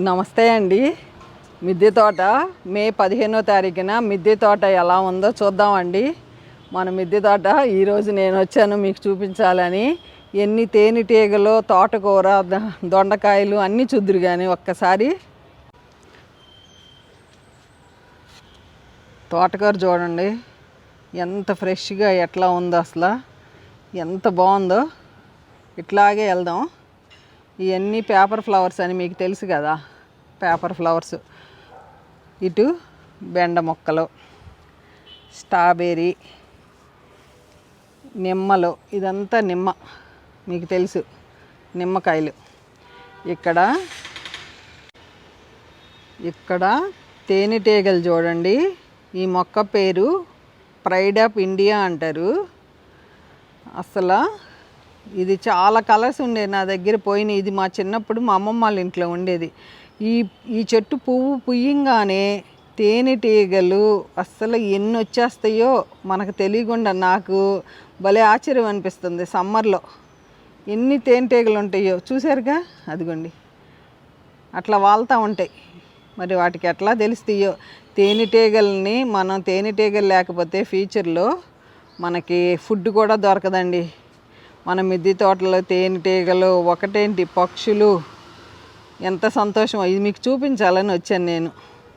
నమస్తే అండి. మిద్దె తోట మే 15వ తారీఖున మిద్దె తోట ఎలా ఉందో చూద్దామండి. మన మిద్దె తోట ఈరోజు నేను వచ్చాను మీకు చూపించాలని. ఎన్ని తేనెటీగలు, తోటకూర, దొండకాయలు అన్నీ చూద్దురు కానీ ఒక్కసారి తోటకూర చూడండి ఎంత ఫ్రెష్గా ఎట్లా ఉందో, అసలు ఎంత బాగుందో. ఇట్లాగే వెళ్దాం. ఇవన్నీ పేపర్ ఫ్లవర్స్ అని మీకు తెలుసు కదా, పేపర్ ఫ్లవర్స్. ఇటు బెండ మొక్కలు, స్ట్రాబెర్రీ, నిమ్మలు, ఇదంతా నిమ్మ మీకు తెలుసు, నిమ్మకాయలు. ఇక్కడ తేనెటీగలు చూడండి. ఈ మొక్క పేరు ప్రైడ్ ఆఫ్ ఇండియా అంటారు. అసలు ఇది చాలా కలర్స్ ఉండేది నా దగ్గర, పోయినాయి. ఇది మా చిన్నప్పుడు మా అమ్మమ్మ వాళ్ళ ఇంట్లో ఉండేది. ఈ చెట్టు పువ్వు పుయ్యంగానే తేనెటీగలు అస్సలు ఎన్ని వచ్చేస్తాయో మనకు తెలియకుండా నాకు భలే ఆశ్చర్యం అనిపిస్తుంది. సమ్మర్లో ఎన్ని తేనెటీగలు ఉంటాయో చూసారుగా, అదిగోండి అట్లా వాళ్తూ ఉంటాయి. మరి వాటికి ఎట్లా తెలుస్తాయో తేనెటీగల్ని. మనం తేనెటీగలు లేకపోతే ఫ్యూచర్లో మనకి ఫుడ్ కూడా దొరకదండి. మన మిద్దె తోటలో తేనెటీగలు ఒకటేంటి, పక్షులు, ఎంత సంతోషం. ఇది మీకు చూపించాలని వచ్చాను నేను.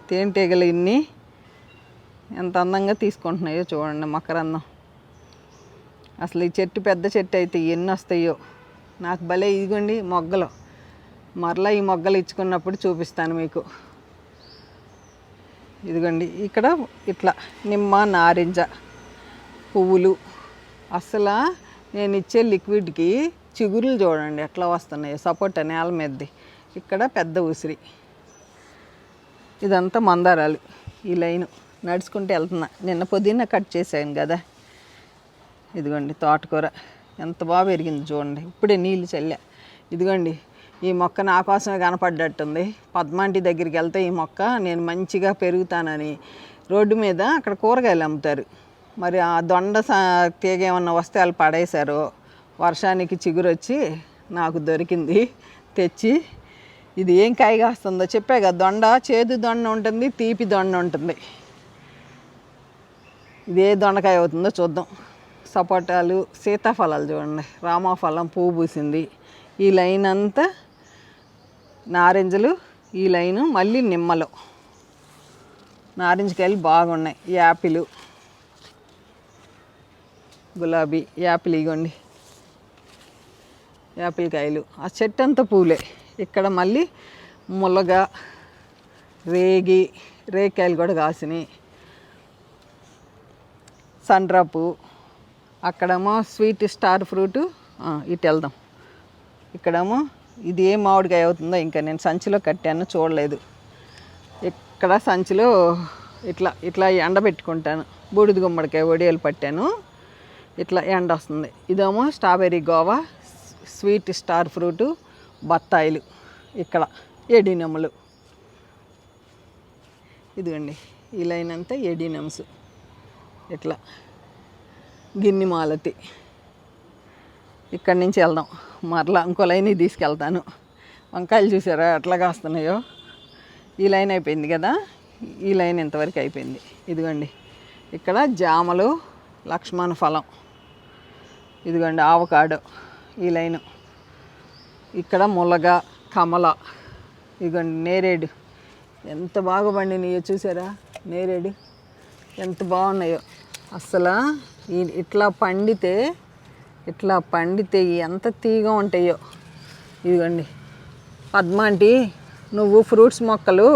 తేనెటీగలు ఇన్ని ఎంత అందంగా తీసుకుంటున్నాయో చూడండి, మకరందం. అసలు ఈ చెట్టు పెద్ద చెట్టు అయితే ఎన్ని వస్తాయో నాకు భలే. ఇదిగోండి మొగ్గలు, మరలా ఈ మొగ్గలు ఇచ్చుకున్నప్పుడు చూపిస్తాను మీకు. ఇదిగోండి ఇక్కడ ఇట్లా నిమ్మ, నారింజ పువ్వులు. అసలు నేను ఇచ్చే లిక్విడ్కి చిగురులు చూడండి ఎట్లా వస్తున్నాయి, సపోటా నేల మీదది. ఇక్కడ పెద్ద ఉసిరి, ఇదంతా మందారాలు. ఈ లైను నడుచుకుంటూ వెళ్తున్నా. నిన్న పుదీనా కట్ చేశాను కదా. ఇదిగోండి తోటకూర ఎంత బాగా పెరిగింది చూడండి. ఇప్పుడే నీళ్ళు చల్లా. ఇదిగోండి ఈ మొక్క నా కోసమే కనపడ్డట్టుంది. పద్మాంటి దగ్గరికి వెళ్తే ఈ మొక్క నేను మంచిగా పెరుగుతానని రోడ్డు మీద అక్కడ కూరగాయలు అమ్ముతారు. మరి ఆ దొండ తీగ ఏమన్నా వస్తే వాళ్ళు పడేశారు. వర్షానికి చిగురు వచ్చి నాకు దొరికింది తెచ్చి. ఇది ఏం కాయ కాస్తుందో చెప్పే కదా, దొండ చేదు దొండ ఉంటుంది, తీపి దొండ ఉంటుంది. ఇదే దొండకాయ అవుతుందో చూద్దాం. సపోటాలు, సీతాఫలాలు చూడండి, రామాఫలం పువ్వు పూసింది. ఈ లైన్ అంతా నారింజలు, ఈ లైను మళ్ళీ నిమ్మలు. నారింజకాయలు బాగున్నాయి. యాపిల్, గులాబీ, యాపిల్. ఇగోండి యాపిల్ కాయలు. ఆ చెట్టు అంతా పూలే. ఇక్కడ మళ్ళీ ములగ, రేకాయలు కూడా కాసినాయి. సండ్రాపు, అక్కడేమో స్వీట్ స్టార్ ఫ్రూటు. ఇటు వెళ్దాం. ఇక్కడేమో ఇది ఏ మామిడికాయ అవుతుందో ఇంకా నేను సంచిలో కట్టాను, చూడలేదు. ఇక్కడ సంచిలో ఇట్లా ఎండబెట్టుకుంటాను. బూడిద గుమ్మడికాయ వడియాలు పట్టాను. ఇట్లా ఎండ వస్తుంది. ఇదేమో strawberry, guava, sweet star fruit, బత్తాయిలు. ఇక్కడ ఎడినెములు. ఇదిగోండి ఈ లైన్ అంతా ఎడినమ్స్. ఇట్లా గిన్నె మాలతి. ఇక్కడి నుంచి వెళ్దాం. మరలా ఇంకో లైన్ తీసుకెళ్తాను. వంకాయలు చూసారా ఎట్లా కాస్తున్నాయో. ఈ లైన్ అయిపోయింది కదా, ఈ లైన్ ఇంతవరకు అయిపోయింది. ఇదిగోండి ఇక్కడ జామలు, లక్ష్మణ ఫలం. ఇదిగోండి ఆవకాడో, ఈ లైను. ఇక్కడ ములగ, కమల. ఇదిగోండి నేరేడు. ఎంత బాగా పండినాయో చూసారా, నేరేడు ఎంత బాగున్నాయో. అసలు ఇట్లా పండితే ఎంత తీగా ఉంటాయో. ఇదిగోండి పద్మాంటి నువ్వు ఫ్రూట్స్ మొక్కలు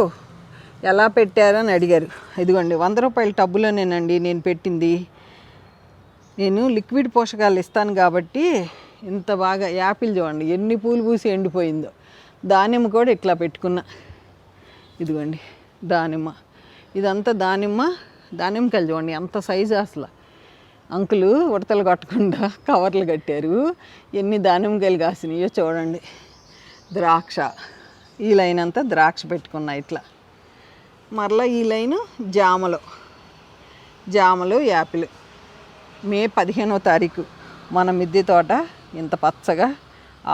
ఎలా పెట్టారని అడిగారు. ఇదిగోండి 100 రూపాయల టబ్బులోనేనండి నేను పెట్టింది. నేను లిక్విడ్ పోషకాలు ఇస్తాను కాబట్టి ఇంత బాగా. యాపిల్ చూడండి ఎన్ని పూలు పూసి ఎండిపోయిందో. దానిమ్మ కూడా ఇట్లా పెట్టుకున్నా. ఇదిగోండి దానిమ్మ, ఇదంతా దానిమ్మకాయలు చూడండి ఎంత సైజు. అసలు అంకులు ఉడతలు కొట్టకుండా కవర్లు కట్టారు. ఎన్ని దానిమ్మకాయలు కాసినాయో చూడండి. ద్రాక్ష, ఈ లైన్ అంతా ద్రాక్ష పెట్టుకున్నా ఇట్లా. మరలా ఈ లైను జామలు, యాపిల్. మే 15వ తారీఖు మన మిద్దె తోట ఇంత పచ్చగా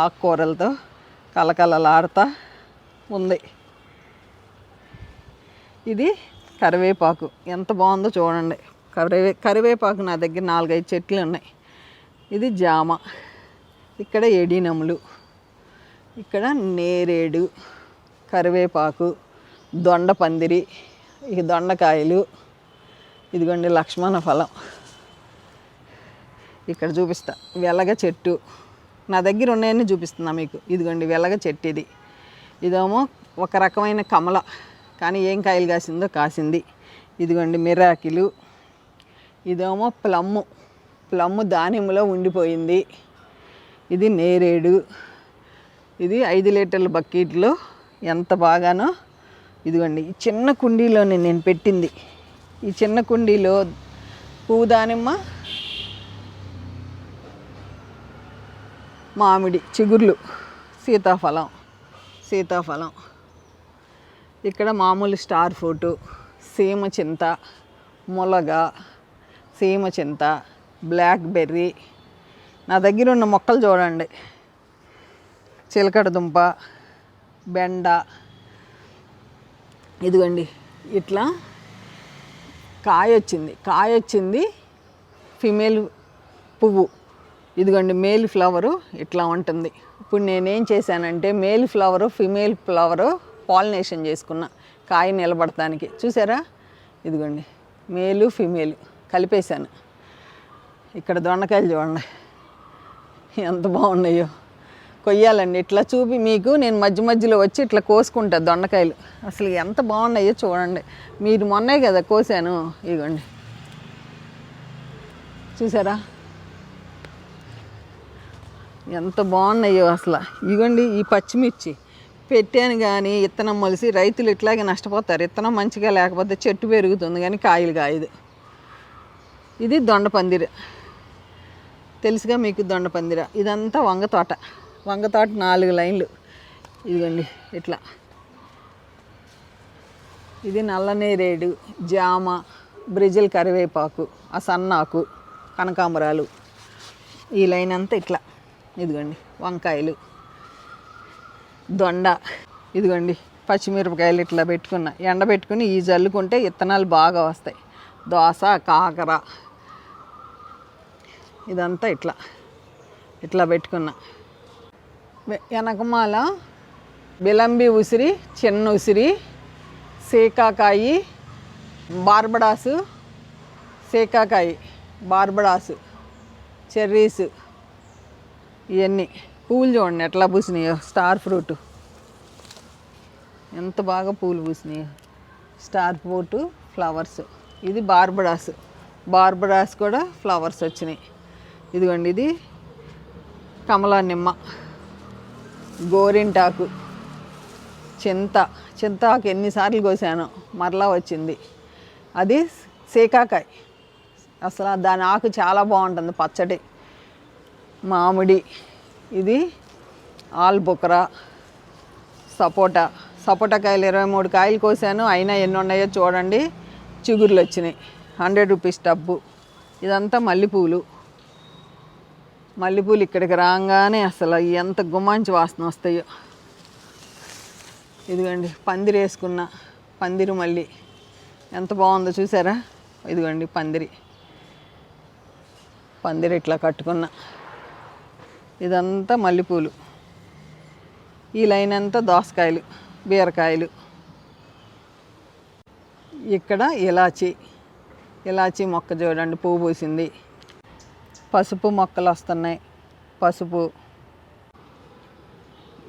ఆకుకూరలతో కలకలలాడుతూ ఉంది. ఇది కరివేపాకు ఎంత బాగుందో చూడండి. కరివేపాకు నా దగ్గర 4-5 చెట్లు ఉన్నాయి. ఇది జామ, ఇక్కడ ఎడినములు, ఇక్కడ నేరేడు, కరివేపాకు, దొండ పందిరి, ఇక దొండకాయలు, ఇదిగోండి లక్ష్మణ ఫలం. ఇక్కడ చూపిస్తా వెలగ చెట్టు, నా దగ్గర ఉన్నాయని చూపిస్తున్నా మీకు. ఇదిగోండి వెలగ చెట్టు. ఇదేమో ఒక రకమైన కమల, కానీ ఏం కాయలు కాసిందో కాసింది. ఇదిగోండి మిరాకిలు. ఇదేమో ప్లమ్ము దానిమ్మలో ఉండిపోయింది. ఇది నేరేడు. ఇది 5 లీటర్ల బకెట్లో ఎంత బాగానో. ఇదిగోండి ఈ చిన్న కుండీలోనే నేను పెట్టింది. ఈ చిన్న కుండీలో పువ్వు దానిమ్మ, మామిడి చిగుర్లు, సీతాఫలం. ఇక్కడ మామూలు స్టార్ ఫ్రూటు, సీమ చింత, ములగ, సీమ చింత, బ్లాక్ బెర్రీ. నా దగ్గర ఉన్న మొక్కలు చూడండి. చిలకడ దుంప, బెండ. ఇదిగోండి ఇట్లా కాయ వచ్చింది ఫిమేల్ పువ్వు. ఇదిగోండి మేల్ ఫ్లవరు ఇట్లా ఉంటుంది. ఇప్పుడు నేనేం చేశానంటే male flower female flower pollination చేసుకున్నా కాయ నిలబడటానికి. చూసారా, ఇదిగోండి మేలు ఫిమేలు కలిపేశాను. ఇక్కడ దొండకాయలు చూడండి ఎంత బాగున్నాయో. కొయ్యాలండి ఇట్లా చూపి మీకు నేను మధ్యలో వచ్చి ఇట్లా కోసుకుంటా దొండకాయలు. అసలు ఎంత బాగున్నాయో చూడండి. మీరు మొన్నే కదా కోసాను. ఇదిగోండి చూసారా ఎంత బాగున్నాయో అసలు. ఇదిగోండి ఈ పచ్చిమిర్చి పెట్టాను కానీ ఇత్తనం మొలిసి రైతులు ఇట్లాగే నష్టపోతారు. ఇత్తనం మంచిగా లేకపోతే చెట్టు పెరుగుతుంది కానీ కాయలు కాయదు. ఇది దొండపందిర, తెలుసుగా మీకు దొండపందిర. ఇదంతా వంగ తోట 4 లైన్లు. ఇదిగోండి ఇట్లా. ఇది నల్లనేరేడు, జామ, బ్రెజిల్ కరివేపాకు, ఆ సన్నాకు, కనకాంబరాలు. ఈ లైన్ అంతా ఇట్లా. ఇదిగోండి వంకాయలు, దొండ. ఇదిగోండి పచ్చిమిరపకాయలు ఇట్లా పెట్టుకున్నా. ఎండబెట్టుకుని ఈ జల్లుకుంటే విత్తనాలు బాగా వస్తాయి. దోస, కాకర, ఇదంతా ఇట్లా పెట్టుకున్నా. వెనకమాల బిలంబి ఉసిరి, చిన్న ఉసిరి, సీకాకాయి, బార్బడాసు, చెర్రీస్. ఇవన్నీ పువ్వులు చూడండి ఎట్లా పూసినాయో. స్టార్ ఫ్రూట్ ఎంత బాగా పూలు పూసినాయో. Star fruit flowers. ఇది బార్బడాస్ కూడా ఫ్లవర్స్ వచ్చినాయి. ఇదిగోండి ఇది కమలా నిమ్మ, గోరింటాకు, చింతాకు ఎన్నిసార్లు కోసానో మరలా వచ్చింది. అది సీకాకాయ, అసలు దాని ఆకు చాలా బాగుంటుంది పచ్చడి. మామిడి. ఇది ఆల్బుకరా, సపోటా కాయలు 23 కాయలు కోసాను. అయినా ఎన్ని ఉన్నాయో చూడండి. చిగుర్లు వచ్చినాయి. 100 రూపీస్ టబ్బు. ఇదంతా మల్లెపూలు ఇక్కడికి రాగానే అసలు ఎంత గుమ్మాంచి వాసన వస్తాయో. ఇదిగోండి పందిరి వేసుకున్న పందిరి మల్లి ఎంత బాగుందో చూసారా. ఇదిగోండి పందిరి ఇట్లా కట్టుకున్నా. ఇదంతా మల్లెపూలు. ఈ లైన్ అంతా దోసకాయలు, బీరకాయలు. ఇక్కడ ఇలాచీ మొక్క చూడండి పువ్వు పూసింది. పసుపు మొక్కలు వస్తున్నాయి. పసుపు.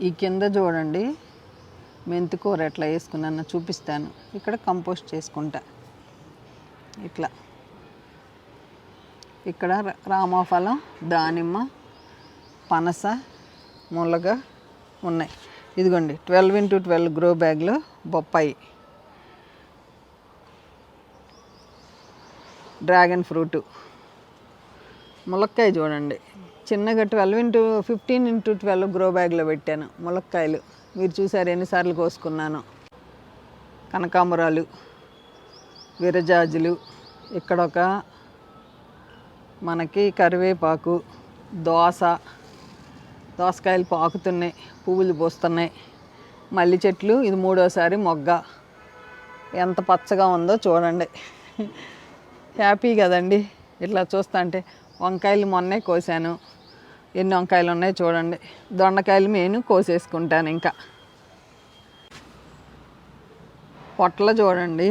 ఈ కింద చూడండి మెంతికూర ఎట్లా వేసుకున్నాను చూపిస్తాను. ఇక్కడ కంపోస్ట్ చేసుకుంటా ఇట్లా. ఇక్కడ రామఫలం, దానిమ్మ, పనస, ములగ ఉన్నాయి. ఇదిగోండి 12x12 గ్రో బ్యాగ్లో బొప్పాయి, డ్రాగన్ ఫ్రూటు, ములక్కాయ చూడండి చిన్నగా 15x12 గ్రో బ్యాగ్లో పెట్టాను ములక్కాయలు. మీరు చూసారు ఎన్నిసార్లు కోసుకున్నాను. కనకాంబరాలు, విరజాజులు. ఇక్కడొక మనకి కరివేపాకు, దోసకాయలు పాకుతున్నాయి, పువ్వులు పూస్తున్నాయి. మల్లి చెట్లు, ఇది 3వసారి మొగ్గ. ఎంత పచ్చగా ఉందో చూడండి. హ్యాపీ కదండి ఇట్లా చూస్తుంటే. వంకాయలు మొన్నే కోసాను, ఎన్ని వంకాయలు ఉన్నాయి చూడండి. దొండకాయలు నేను కోసేసుకుంటాను. ఇంకా పొట్టలు చూడండి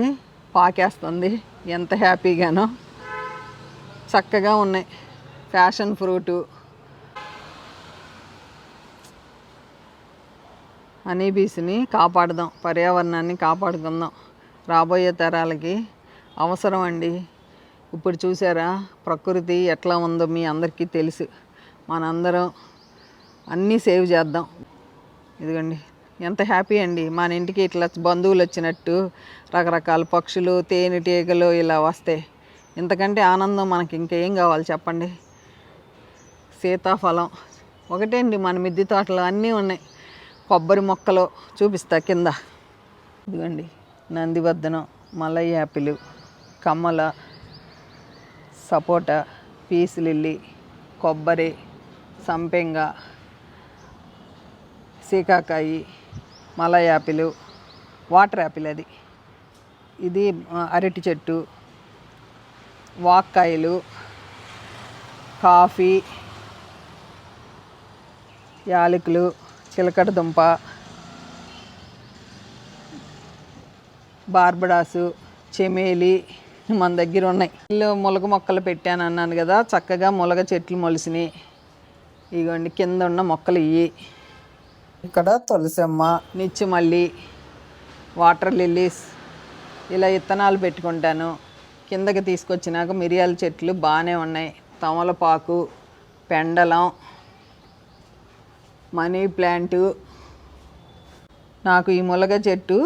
పాకేస్తుంది, ఎంత హ్యాపీగానో. చక్కగా ఉన్నాయి. ఫ్యాషన్ ఫ్రూటు, హనీబీస్ని కాపాడదాం, పర్యావరణాన్ని కాపాడుకుందాం. రాబోయే తరాలకి అవసరం అండి. ఇప్పుడు చూసారా ప్రకృతి ఎట్లా ఉందో మీ అందరికీ తెలుసు. మనందరం అన్నీ సేవ్ చేద్దాం. ఇదిగోండి ఎంత హ్యాపీ అండి. మన ఇంటికి ఇట్లా బంధువులు వచ్చినట్టు రకరకాల పక్షులు, తేనెటీగలు ఇలా వస్తాయి. ఇంతకంటే ఆనందం మనకి ఇంకేం కావాలి చెప్పండి. సీతాఫలం ఒకటే అండి, మన మిద్దె తోటలో అన్నీ ఉన్నాయి. కొబ్బరి మొక్కలు చూపిస్తా కింద. ఇదిగోండి నందివర్ధనం, మలై యాపిల్, కమ్మల, సపోటా, పీస్ లిల్లీ, కొబ్బరి, సంపెంగ, సీకాకాయి, మలై యాపిల్, వాటర్ యాపిల్, ఇది అరటి చెట్టు, వాక్కాయలు, కాఫీ, యాలకులు, చిలకడ దుంప, బార్బడాసు, చెమేలి మన దగ్గర ఉన్నాయి. ఇల్లు ములగ మొక్కలు పెట్టాను అన్నాను కదా, చక్కగా ములగ చెట్లు మొలిసినాయి. ఇగోండి కింద ఉన్న మొక్కలు ఇవి. ఇక్కడ తులసమ్మ, నిత్యమల్లి, వాటర్ లిల్లీస్ ఇలా విత్తనాలు పెట్టుకుంటాను. కిందకి తీసుకొచ్చినాక మిరియాల చెట్లు బాగానే ఉన్నాయి. తమలపాకు, పెండలం, మనీ ప్లాంటు. నాకు ఈ ములగ చెట్టు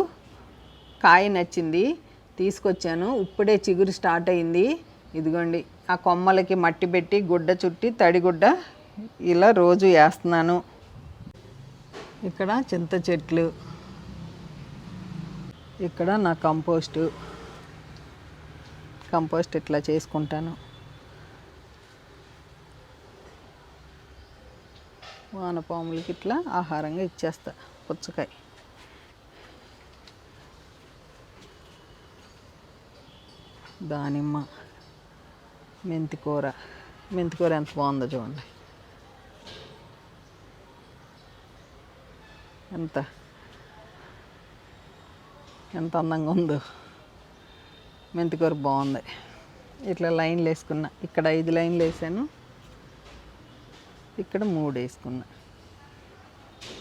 కాయ నచ్చింది, తీసుకొచ్చాను. ఇప్పుడే చిగురు స్టార్ట్ అయింది. ఇదిగోండి ఆ కొమ్మలకి మట్టి పెట్టి గుడ్డ చుట్టి తడిగుడ్డ ఇలా రోజు వేస్తున్నాను. ఇక్కడ చింత చెట్లు, ఇక్కడ నా కంపోస్ట్ ఇట్లా చేసుకుంటాను. వానపాములకి ఇట్లా ఆహారంగా ఇచ్చేస్తా. పుచ్చకాయ, దానిమ్మ, మెంతికూర ఎంత బాగుందో చూడండి. ఎంత అందంగా ఉందో. మెంతికూర బాగుంది. ఇట్లా లైన్లు వేసుకున్నా. ఇక్కడ 5 లైన్లు వేసాను, ఇక్కడ 3 వేసుకున్నా.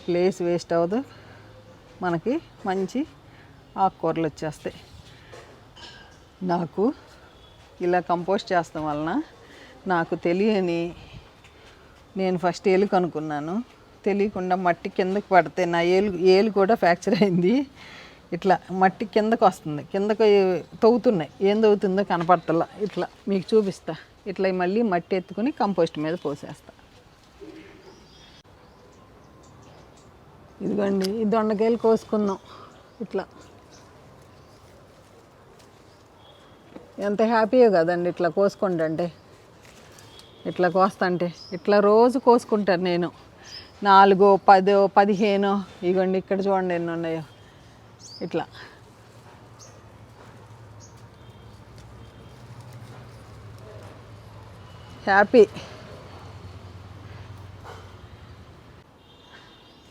ప్లేస్ వేస్ట్ అవ్వదు, మనకి మంచి ఆకుకూరలు వచ్చేస్తాయి. నాకు ఇలా కంపోస్ట్ చేస్తాం వలన నాకు తెలియని, నేను ఫస్ట్ ఏలు కనుక్కున్నాను. తెలియకుండా మట్టి కిందకి పడితే నా ఏలు కూడా ఫ్రాక్చర్ అయింది. ఇట్లా మట్టి కిందకు వస్తుంది, కిందకు తవ్వుతున్నాయి. ఏం తవ్వుతుందో కనపడతలా. ఇట్లా మీకు చూపిస్తా. ఇట్లా మళ్ళీ మట్టి ఎత్తుకుని కంపోస్ట్ మీద పోసేస్తా. ఇదిగోండి ఈ దొండకాయలు కోసుకుందాం. ఇట్లా ఎంత హ్యాపీయో కదండి ఇట్లా కోసుకుంటే. ఇట్లా కోస్తుంటే ఇట్లా రోజు కోసుకుంటాను నేను. 4, 10, 15. ఇగోండి ఇక్కడ చూడండి ఎన్ని ఉన్నాయో. ఇట్లా హ్యాపీ.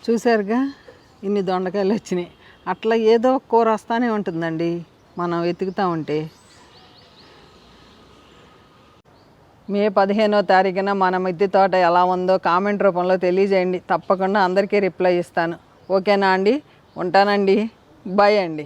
చూసారుగా ఇన్ని దొండకాయలు వచ్చినాయి. అట్లా ఏదో కూర వస్తూనే ఉంటుందండి మనం వెతుకుతూ ఉంటే. మే 15వ తారీఖున మన మిద్దె తోట ఎలా ఉందో కామెంట్ రూపంలో తెలియజేయండి. తప్పకుండా అందరికీ రిప్లై ఇస్తాను. ఓకేనా అండి? ఉంటానండి. బాయ్ అండి.